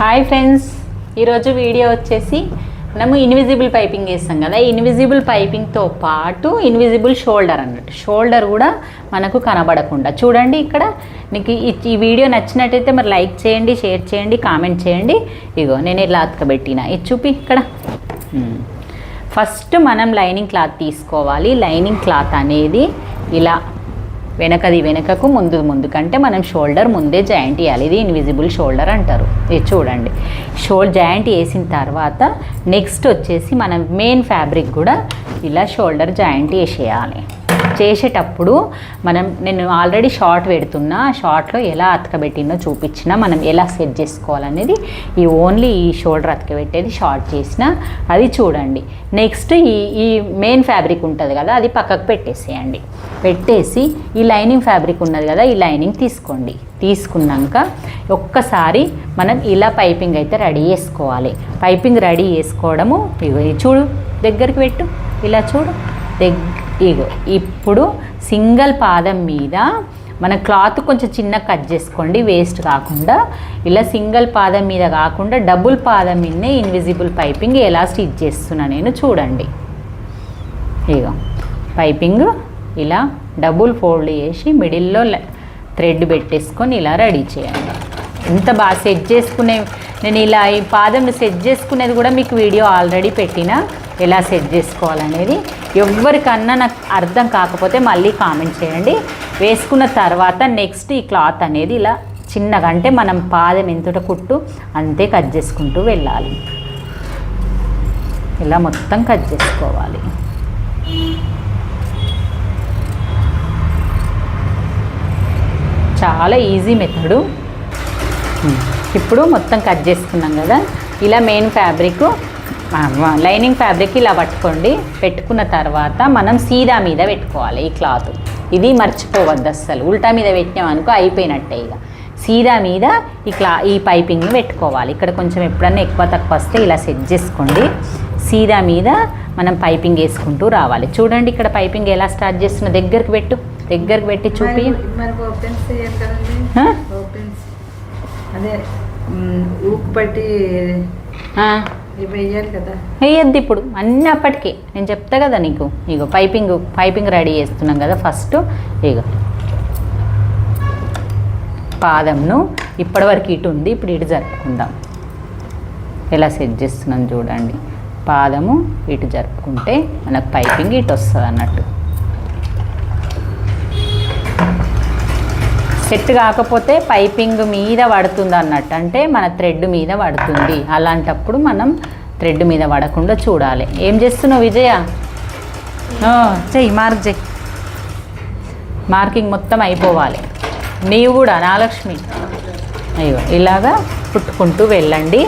Hi friends, ఈరోజు video వచ్చేసి మనము ఇన్విజిబుల్ పైపింగ్ వేస్తాం కదా. ఇన్విజిబుల్ పైపింగ్తో పాటు ఇన్విజిబుల్ షోల్డర్ అన్నట్టు, షోల్డర్ కూడా మనకు కనబడకుండా. చూడండి ఇక్కడ మీకు ఈ వీడియో నచ్చినట్టయితే మరి లైక్ చేయండి, షేర్ చేయండి, కామెంట్ చేయండి. ఇగో నేను ఇలా అతకబెట్టిన ఇది చూపి ఇక్కడ. ఫస్ట్ మనం లైనింగ్ క్లాత్ తీసుకోవాలి. లైనింగ్ క్లాత్ అనేది ఇలా వెనకది వెనకకు ముందు కంటే మనం షోల్డర్ ముందే జాయింట్ వేయాలి. ఇది ఇన్విజిబుల్ షోల్డర్ అంటారు. ఇది చూడండి, జాయింట్ వేసిన తర్వాత నెక్స్ట్ వచ్చేసి మనం మెయిన్ ఫ్యాబ్రిక్ కూడా ఇలా షోల్డర్ జాయింట్ వేసేయాలి. చేసేటప్పుడు నేను ఆల్రెడీ షార్ట్ పెడుతున్నా, ఆ షార్ట్లో ఎలా అతకబెట్టినో చూపించిన, మనం ఎలా సెట్ చేసుకోవాలనేది ఓన్లీ ఈ షోల్డర్ అతకబెట్టేది షార్ట్ చేసిన అది చూడండి. నెక్స్ట్ ఈ మెయిన్ ఫ్యాబ్రిక్ ఉంటుంది కదా, అది పక్కకు పెట్టేసేయండి. పెట్టేసి ఈ లైనింగ్ ఫ్యాబ్రిక్ ఉన్నది కదా, ఈ లైనింగ్ తీసుకోండి. తీసుకున్నాక ఒక్కసారి మనం ఇలా పైపింగ్ అయితే రెడీ చేసుకోవాలి. పైపింగ్ రెడీ చేసుకోవడము చూడు, దగ్గరికి పెట్టు, ఇలా చూడు ఇగో. ఇప్పుడు సింగిల్ పాదం మీద మన క్లాత్ కొంచెం చిన్న కట్ చేసుకోండి, వేస్ట్ కాకుండా. ఇలా సింగిల్ పాదం మీద కాకుండా డబుల్ పాదం మీదనే ఇన్విజిబుల్ పైపింగ్ ఎలా స్టిచ్ చేస్తున్నా నేను చూడండి. ఇగో పైపింగ్ ఇలా డబుల్ ఫోల్డ్ చేసి మిడిల్లో థ్రెడ్ పెట్టేసుకొని ఇలా రెడీ చేయండి. ఎంత బాగా సెట్ చేసుకునే, నేను ఇలా ఈ పాదం సెట్ చేసుకునేది కూడా మీకు వీడియో ఆల్రెడీ పెట్టినా, ఎలా సెట్ చేసుకోవాలనేది. ఎవరికన్నా నాకు అర్థం కాకపోతే మళ్ళీ కామెంట్ చేయండి. వేసుకున్న తర్వాత నెక్స్ట్ ఈ క్లాత్ అనేది ఇలా చిన్నగా, అంటే మనం పాదం ఎంతట కుట్టు అంతే కట్ చేసుకుంటూ వెళ్ళాలి. ఇలా మొత్తం కట్ చేసుకోవాలి. చాలా ఈజీ మెథడు. ఇప్పుడు మొత్తం కట్ చేసుకున్నాం కదా, ఇలా మెయిన్ ఫ్యాబ్రిక్ లైనింగ్ ఫ్యాబ్రిక్ ఇలా పట్టుకోండి. పెట్టుకున్న తర్వాత మనం సీదా మీద పెట్టుకోవాలి ఈ క్లాత్. ఇది మర్చిపోవద్దు అస్సలు. ఉల్టా మీద పెట్టినాం అనుకో అయిపోయినట్టే. ఇక సీదా మీద ఈ పైపింగ్ని పెట్టుకోవాలి. ఇక్కడ కొంచెం ఎప్పుడన్నా ఎక్కువ తక్కువ వస్తే ఇలా సెట్ చేసుకోండి. సీదా మీద మనం పైపింగ్ వేసుకుంటూ రావాలి. చూడండి ఇక్కడ పైపింగ్ ఎలా స్టార్ట్ చేస్తున్నా, దగ్గరికి పెట్టి చూపి. వేయద్దు ఇప్పుడు అన్నీ అప్పటికే. నేను చెప్తా కదా నీకు. ఇగో పైపింగ్ రెడీ చేస్తున్నాం కదా. ఫస్ట్ ఇగో పాదంను ఇప్పటివరకు ఇటు ఉంది, ఇప్పుడు ఇటు జరుపుకుందాం. ఎలా సెట్ చేస్తున్నాం చూడండి. పాదము ఇటు జరుపుకుంటే మనకు పైపింగ్ ఇటు వస్తుంది అన్నట్టు. సెట్ కాకపోతే పైపింగ్ మీద పడుతుంది అన్నట్టు, అంటే మన థ్రెడ్ మీద పడుతుంది. అలాంటప్పుడు మనం థ్రెడ్ మీద పడకుండా చూడాలి. ఏం చేస్తున్నావు విజయ? చెయ్యి, మార్కింగ్ మొత్తం అయిపోవాలి. నీవు కూడా నాలక్ష్మి. అయ్యో ఇలాగా కుట్టుకుంటూ వెళ్ళండి.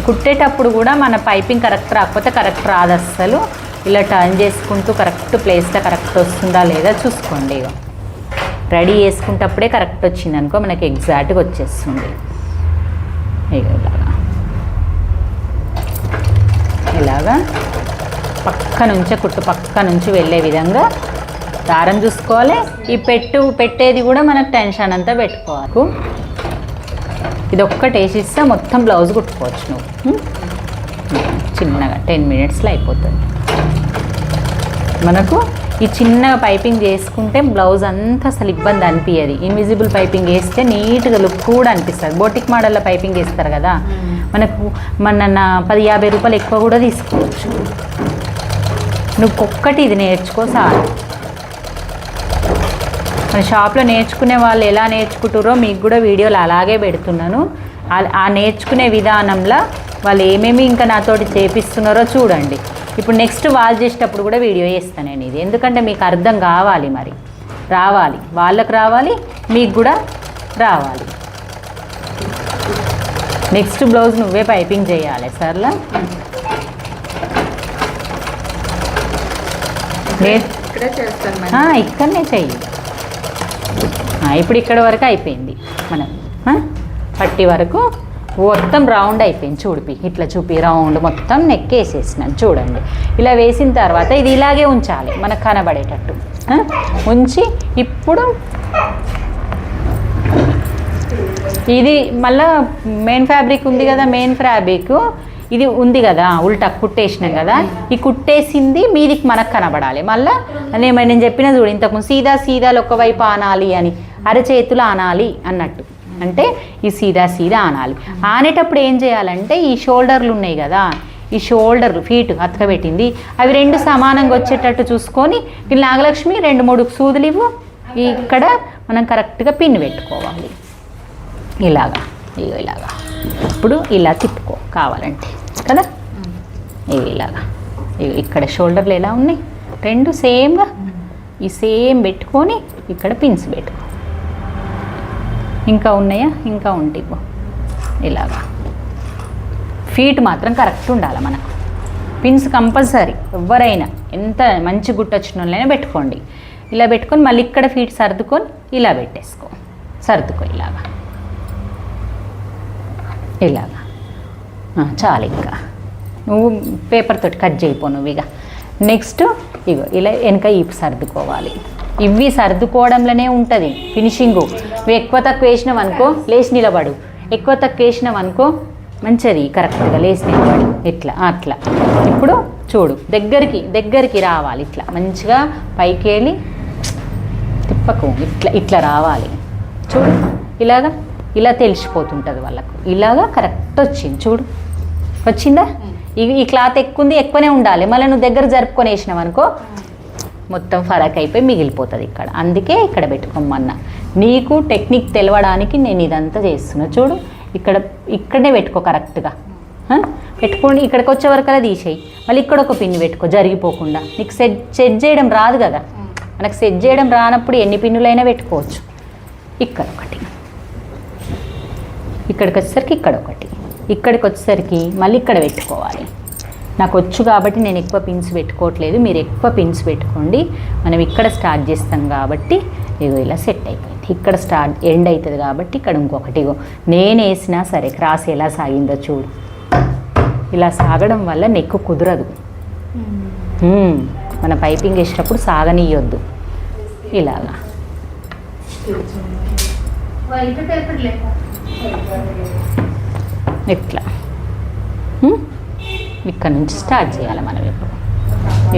కుట్టేటప్పుడు కూడా మన పైపింగ్ కరెక్ట్ రాకపోతే కరెక్ట్ రాదు అస్సలు. ఇలా టర్న్ చేసుకుంటూ కరెక్ట్ ప్లేస్లో కరెక్ట్ వస్తుందా లేదా చూసుకోండి. ఇక రెడీ చేసుకుంటప్పుడే కరెక్ట్ వచ్చింది అనుకో మనకి ఎగ్జాక్ట్గా వచ్చేస్తుంది. ఇలాగా పక్క నుంచి వెళ్ళే విధంగా దారం చూసుకోవాలి. ఈ పెట్టేది కూడా మనకు టెన్షన్ అంతా పెట్టుకోవాలి. ఇది ఒక్కటి వేసిస్తే మొత్తం బ్లౌజ్ కుట్టుకోవచ్చు నువ్వు. చిన్నగా 10 మినిట్స్లో అయిపోతుంది. మనకు ఈ చిన్నగా పైపింగ్ చేసుకుంటే బ్లౌజ్ అంతా అసలు ఇబ్బంది అనిపించదు. ఇన్విజిబుల్ పైపింగ్ వేస్తే నీట్గా లుక్ కూడా అనిపిస్తుంది. బోటిక్ మోడల్లో పైపింగ్ వేస్తారు కదా, మనకు 10-50 రూపాయలు ఎక్కువ కూడా తీసుకోవచ్చు. నువ్వు ఒక్కటి ఇది నేర్చుకో చాలు. మన షాప్లో నేర్చుకునే వాళ్ళు ఎలా నేర్చుకుంటారో మీకు కూడా వీడియోలు అలాగే పెడుతున్నాను. ఆ నేర్చుకునే విధానంలో వాళ్ళు ఏమేమి ఇంకా నాతోటి చేపిస్తున్నారో చూడండి. ఇప్పుడు నెక్స్ట్ వాళ్ళు చేసేటప్పుడు కూడా వీడియో చేస్తాను నేను ఇది, ఎందుకంటే మీకు అర్థం కావాలి. మరి రావాలి, వాళ్ళకు రావాలి, మీకు కూడా రావాలి. నెక్స్ట్ బ్లౌజ్ నువ్వే పైపింగ్ చేయాలి. సర్లా ఇక్కడనే చెయ్యి. ఇప్పుడు ఇక్కడ వరకు అయిపోయింది. మనం పట్టి వరకు మొత్తం రౌండ్ అయిపోయింది. ఇట్లా చూపి రౌండ్ మొత్తం నెక్ వేసేసినాను చూడండి. ఇలా వేసిన తర్వాత ఇది ఇలాగే ఉంచాలి మనకు కనబడేటట్టు ఉంచి ఇప్పుడు ఇది మళ్ళీ మెయిన్ ఫ్యాబ్రిక్ ఉంది కదా, మెయిన్ ఫ్యాబ్రిక్ ఇది ఉంది కదా, ఉల్టా కుట్టేసినాం కదా, ఈ కుట్టేసింది మీదికి మనకు కనబడాలి. మళ్ళీ నేను చెప్పిన చూడు ఇంతకుముందు సీదాలు ఒకవైపు ఆనాలి అని, అరచేతులు ఆనాలి అన్నట్టు, అంటే ఈ సీదా ఆనాలి. ఆనేటప్పుడు ఏం చేయాలంటే ఈ షోల్డర్లు ఉన్నాయి కదా, ఈ షోల్డర్లు ఫీట్ అతకబెట్టింది అవి రెండు సమానంగా వచ్చేటట్టు చూసుకొని ఈ నాగలక్ష్మి 2-3 సూదులు ఇవ్వు. ఇక్కడ మనం కరెక్ట్గా పిన్ పెట్టుకోవాలి ఇలాగా, ఇలాగా. ఇప్పుడు ఇలా తిప్పుకో కావాలంటే కదా, ఇలాగా. ఇక్కడ షోల్డర్లు ఎలా ఉన్నాయి, 2 సేమ్గా ఈ సేమ్ పెట్టుకొని ఇక్కడ పిన్స్ పెట్టుకో. ఇంకా ఉన్నాయా, ఇంకా ఉంటే ఇలాగా. ఫీట్ మాత్రం కరెక్ట్ ఉండాలి మనకు. పిన్స్ కంపల్సరీ, ఎవరైనా ఎంత మంచి గుట్టొచ్చిన వాళ్ళైనా పెట్టుకోండి. ఇలా పెట్టుకొని మళ్ళీ ఇక్కడ ఫీట్ సర్దుకొని ఇలా పెట్టేసుకో, సర్దుకో ఇలాగా, ఇలాగా. చాలు, ఇంకా నువ్వు పేపర్ తోటి కట్ చేయిపో నువ్వు. ఇక నెక్స్ట్ ఇగో ఇలా వెనక ఈపు సర్దుకోవాలి. ఇవి సర్దుకోవడంలోనే ఉంటుంది ఫినిషింగు. నువ్వు ఎక్కువ తక్కువ వేసినావు అనుకో లేచి నిలబడు, ఎక్కువ తక్కువ వేసినావు అనుకో మంచిది కరెక్ట్గా లేచి నిలబడు, ఇట్లా అట్లా. ఇప్పుడు చూడు దగ్గరికి రావాలి, ఇట్లా మంచిగా పైకి వెళ్ళి తిప్పకు, ఇట్లా రావాలి చూడు. ఇలాగా ఇలా తెలిసిపోతుంటుంది వాళ్ళకు. ఇలాగా కరెక్ట్ వచ్చింది చూడు, వచ్చిందా? ఈ క్లాత్ ఎక్కువనే ఉండాలి. మళ్ళీ నువ్వు దగ్గర జరుపుకొని వేసినావు అనుకో మొత్తం ఫరక్ అయిపోయి మిగిలిపోతుంది ఇక్కడ. అందుకే ఇక్కడ పెట్టుకోమన్నా. నీకు టెక్నిక్ తెలవడానికి నేను ఇదంతా చేస్తున్నా చూడు. ఇక్కడనే పెట్టుకో కరెక్ట్గా పెట్టుకోండి. ఇక్కడికి వచ్చే వరకలా తీసేయి, మళ్ళీ ఇక్కడ ఒక పిన్ పెట్టుకో జరిగిపోకుండా. నీకు సెట్ చేయడం రాదు కదా, మనకు సెట్ చేయడం రానప్పుడు ఎన్ని పిన్నులైనా పెట్టుకోవచ్చు. ఇక్కడ ఒకటి, ఇక్కడికి వచ్చేసరికి ఇక్కడ ఒకటి, ఇక్కడికి వచ్చేసరికి మళ్ళీ ఇక్కడ పెట్టుకోవాలి. నాకు వచ్చు కాబట్టి నేను ఎక్కువ పిన్స్ పెట్టుకోవట్లేదు, మీరు ఎక్కువ పిన్స్ పెట్టుకోండి. మనం ఇక్కడ స్టార్ట్ చేస్తాం కాబట్టి ఇగో ఇలా సెట్ అయిపోయింది. ఇక్కడ ఎండ్ అవుతుంది కాబట్టి ఇక్కడ ఇంకొకటి ఇగో నేను వేసినా సరే క్రాస్ ఎలా సాగిందో చూడు. ఇలా సాగడం వల్ల నెక్కు కుదరదు. మన పైపింగ్ వేసేటప్పుడు సాగనీయొద్దు. ఇలాగా ఇట్లా ఇక్కడ నుంచి స్టార్ట్ చేయాలి మనం. ఇప్పుడు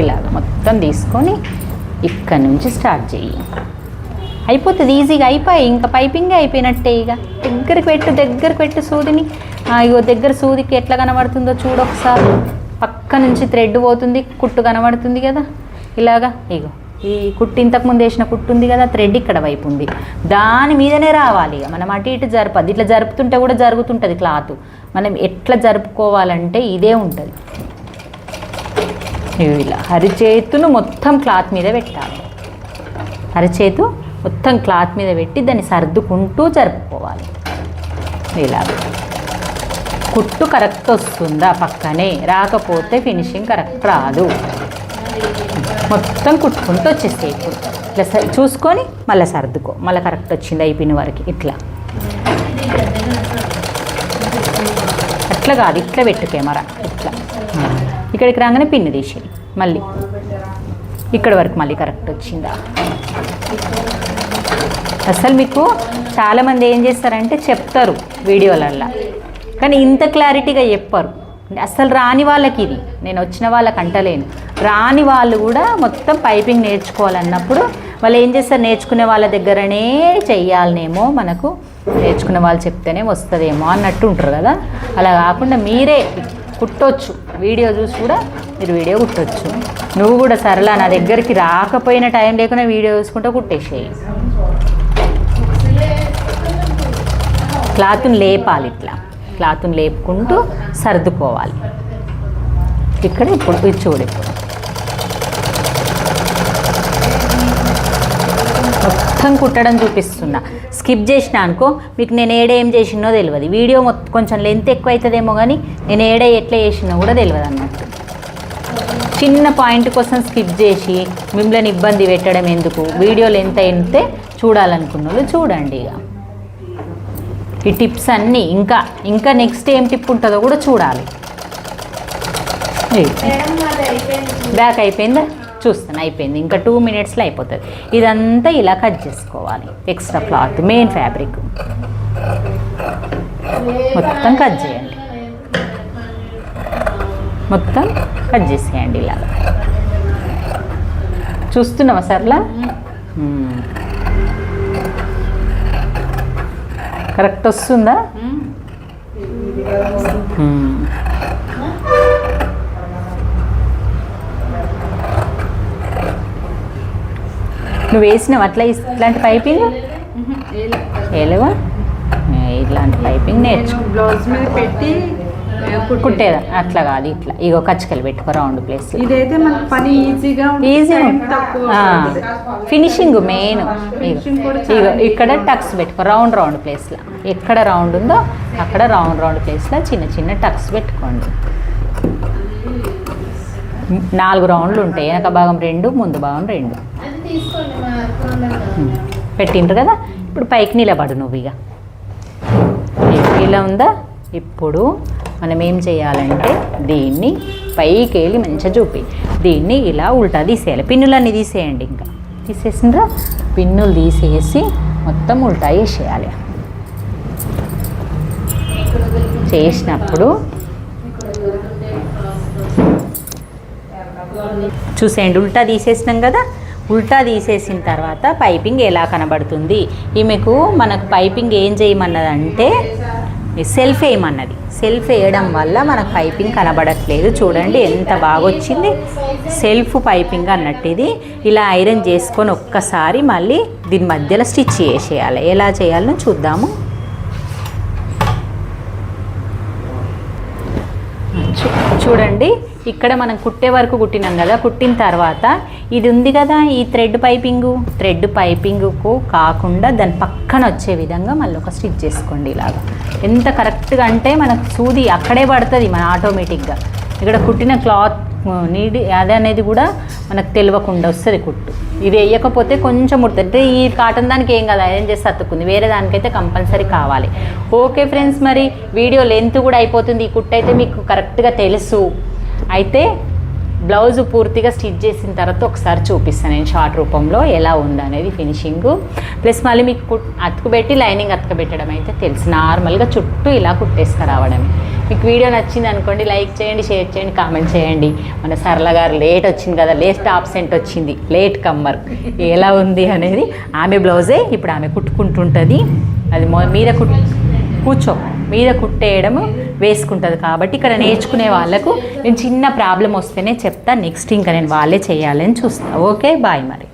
ఇలాగ మొత్తం తీసుకొని ఇక్కడ నుంచి స్టార్ట్ చేయి, అయిపోతుంది ఈజీగా. అయిపోయి ఇంకా పైపింగే అయిపోయినట్టే. ఇక దగ్గరికి పెట్టు సూదిని. ఇగో దగ్గర సూదికి ఎట్లా కనబడుతుందో చూడు ఒకసారి. పక్క నుంచి థ్రెడ్ పోతుంది, కుట్టు కనబడుతుంది కదా ఇలాగా. ఇగో ఈ కుట్టు ఇంతకుముందు వేసిన కుట్టు ఉంది కదా, థ్రెడ్ ఇక్కడ వైపు ఉంది, దాని మీదనే రావాలి. ఇక మనం అటు ఇటు జరపద్దు. ఇట్లా జరుపుతుంటే కూడా జరుగుతుంటుంది క్లాత్. మనం ఎట్లా జరుపుకోవాలంటే ఇదే ఉంటుంది. ఇలా అరిచేతును మొత్తం క్లాత్ మీద పెట్టాలి. అరిచేతు మొత్తం క్లాత్ మీద పెట్టి దాన్ని సర్దుకుంటూ జరుపుకోవాలి. ఇలా కుట్టు కరెక్ట్ వస్తుందా, పక్కనే రాకపోతే ఫినిషింగ్ కరెక్ట్ రాదు. మొత్తం కుట్టుకుంటూ వచ్చేస్తాయి. ఇప్పుడు ఇట్లా చూసుకొని మళ్ళీ సర్దుకో, మళ్ళీ కరెక్ట్ వచ్చింది అయిపోయిన వరకు. ఇట్లా అట్లా కాదు, ఇట్లా పెట్టు కెమెరా. ఇట్లా ఇక్కడికి రాగానే పిన్ను తీసేది, మళ్ళీ ఇక్కడ వరకు మళ్ళీ కరెక్ట్ వచ్చిందా. అసలు మీకు చాలామంది ఏం చేస్తారంటే చెప్తారు వీడియోలల్లో, కానీ ఇంత క్లారిటీగా చెప్పరు. అసలు రాని వాళ్ళకి ఇది నేను వచ్చిన వాళ్ళకి అంటలేను. రాని వాళ్ళు కూడా మొత్తం పైపింగ్ నేర్చుకోవాలన్నప్పుడు వాళ్ళు ఏం చేస్తారు, నేర్చుకునే వాళ్ళ దగ్గరనే చెయ్యాలనేమో, మనకు నేర్చుకునే వాళ్ళు చెప్తేనే వస్తుందేమో అన్నట్టు ఉంటారు కదా. అలా కాకుండా మీరే కుట్టొచ్చు. వీడియో చూసి కూడా మీరు వీడియో కుట్టొచ్చు. నువ్వు కూడా సరళ నా దగ్గరికి రాకపోయిన టైం లేకుండా వీడియో చూసుకుంటూ కుట్టేసేయి. క్లాత్ని లేపాలి, ఇట్లా క్లాత్ని లేపుకుంటూ సర్దుకోవాలి. ఇక్కడ ఇప్పుడు ఇది చూడు, ఇప్పుడు మొత్తం కుట్టడం చూపిస్తున్నా. స్కిప్ చేసినా అనుకో మీకు నేను ఏం చేసినో తెలియదు. వీడియో మొత్తం కొంచెం లెంత్ ఎక్కువ అవుతుందేమో, కానీ నేను ఎట్లా చేసినో కూడా తెలియదు అన్నట్టు. చిన్న పాయింట్ కోసం స్కిప్ చేసి మిమ్మల్ని ఇబ్బంది పెట్టడం ఎందుకు. వీడియో లెంత్ అయితే చూడాలనుకున్న వాళ్ళు చూడండి. ఇక ఈ టిప్స్ అన్నీ ఇంకా నెక్స్ట్ ఏం టిప్ ఉంటుందో కూడా చూడాలి. బ్యాక్ అయిపోయిందా, చూస్తాను. అయిపోయింది. ఇంకా 2 మినిట్స్లో అయిపోతుంది. ఇదంతా ఇలా కట్ చేసుకోవాలి. ఎక్స్ట్రా క్లాత్ మెయిన్ ఫ్యాబ్రిక్ మొత్తం కట్ చేయండి, మొత్తం కట్ చేసేయండి ఇలాగా. చూస్తున్నావా సర్లా? కరెక్ట్ వస్తుందా? నువ్వు వేసినావు అట్లా ఇట్లాంటి పైపింగ్ వేయలేవా? ఇట్లాంటి పైపింగ్ నేర్చు. బ్లౌజ్ మీద పెట్టి కుట్టేదా? అట్లా కాదు, ఇట్లా ఇగో కచ్చికలు పెట్టుకో రౌండ్ ప్లేస్. ఇదైతే మనకు పని ఈజీగా ఫినిషింగ్ మెయిన్. ఇగో ఇక్కడ టక్స్ పెట్టుకో రౌండ్ రౌండ్ ప్లేస్లో. ఎక్కడ రౌండ్ ఉందో అక్కడ రౌండ్ రౌండ్ ప్లేస్లో చిన్న చిన్న టక్స్ పెట్టుకోండి. 4 రౌండ్లు ఉంటాయి, వెనక భాగం 2, ముందు భాగం 2 పెట్టిండ్రు కదా. ఇప్పుడు పైకి నిలబడు నువ్వు. ఇక ఇలా ఉందా? ఇప్పుడు మనం ఏం చేయాలంటే దీన్ని పైకి వెళ్ళి మంచిగా చూపి దీన్ని ఇలా ఉల్టా తీసేయాలి. పిన్నులన్నీ తీసేయండి. ఇంకా తీసేసిండ్రా? పిన్నులు తీసేసి మొత్తం ఉల్టా వేసేయాలి. చేసినప్పుడు చూసేయండి, ఉల్టా తీసేసినాం కదా. ఉల్టా తీసేసిన తర్వాత పైపింగ్ ఎలా కనబడుతుంది. ఈమెకు మనకు పైపింగ్ ఏం చేయమన్నదంటే సెల్ఫ్ వేయమన్నది. సెల్ఫ్ వేయడం వల్ల మనకు పైపింగ్ కనబడట్లేదు. చూడండి ఎంత బాగా వచ్చింది, సెల్ఫ్ పైపింగ్ అన్నట్టు. ఇది ఇలా ఐరన్ చేసుకొని ఒక్కసారి మళ్ళీ దీని మధ్యలో స్టిచ్ చేసేయాలి. ఎలా చేయాలో చూద్దాము. చూడండి, ఇక్కడ మనం కుట్టే వరకు కుట్టినాం కదా. కుట్టిన తర్వాత ఇది ఉంది కదా, ఈ థ్రెడ్ పైపింగ్కు కాకుండా దాని పక్కన వచ్చే విధంగా మళ్ళీ ఒక స్టిచ్ చేసుకోండి. ఇలాగా ఎంత కరెక్ట్గా అంటే మనకు సూది అక్కడే పడుతుంది మన ఆటోమేటిక్గా. ఇక్కడ కుట్టిన క్లాత్ నీడి అదే అనేది కూడా మనకు తెలియకుండా వస్తుంది కుట్టు. ఇది వేయకపోతే కొంచెం ఉడుతుంది. ఈ కాటన్ దానికి ఏం కదా, ఐరన్ చేసి అతుక్కుంది. వేరే దానికైతే కంపల్సరీ కావాలి. ఓకే ఫ్రెండ్స్, మరి వీడియో లెంత్ కూడా అయిపోతుంది. ఈ కుట్టు అయితే మీకు కరెక్ట్గా తెలుసు. అయితే బ్లౌజ్ పూర్తిగా స్టిచ్ చేసిన తర్వాత ఒకసారి చూపిస్తాను నేను షార్ట్ రూపంలో ఎలా ఉందనేది ఫినిషింగ్. ప్లస్ మళ్ళీ మీకు అతుకుబెట్టి లైనింగ్ అతుకబెట్టడం అయితే తెలుసు. నార్మల్గా చుట్టూ ఇలా కుట్టేసుకురావడమే. మీకు వీడియో నచ్చింది అనుకోండి, లైక్ చేయండి, షేర్ చేయండి, కామెంట్ చేయండి. మన సరళ గారు లేట్ వచ్చింది కదా, లేట్ ఆబ్సెంట్ వచ్చింది, లేట్ కమ్మర్. ఎలా ఉంది అనేది ఆమె బ్లౌజే ఇప్పుడు ఆమె కుట్టుకుంటుంటుంది. అది మీద మీద కుట్టేయడము వేసుకుంటుంది. కాబట్టి ఇక్కడ నేర్చుకునే వాళ్ళకు నేను చిన్న ప్రాబ్లం వస్తేనే చెప్తా. నెక్స్ట్ ఇంకా నేను వాళ్ళే చేయాలని చూస్తాను. ఓకే, బాయ్ మరి.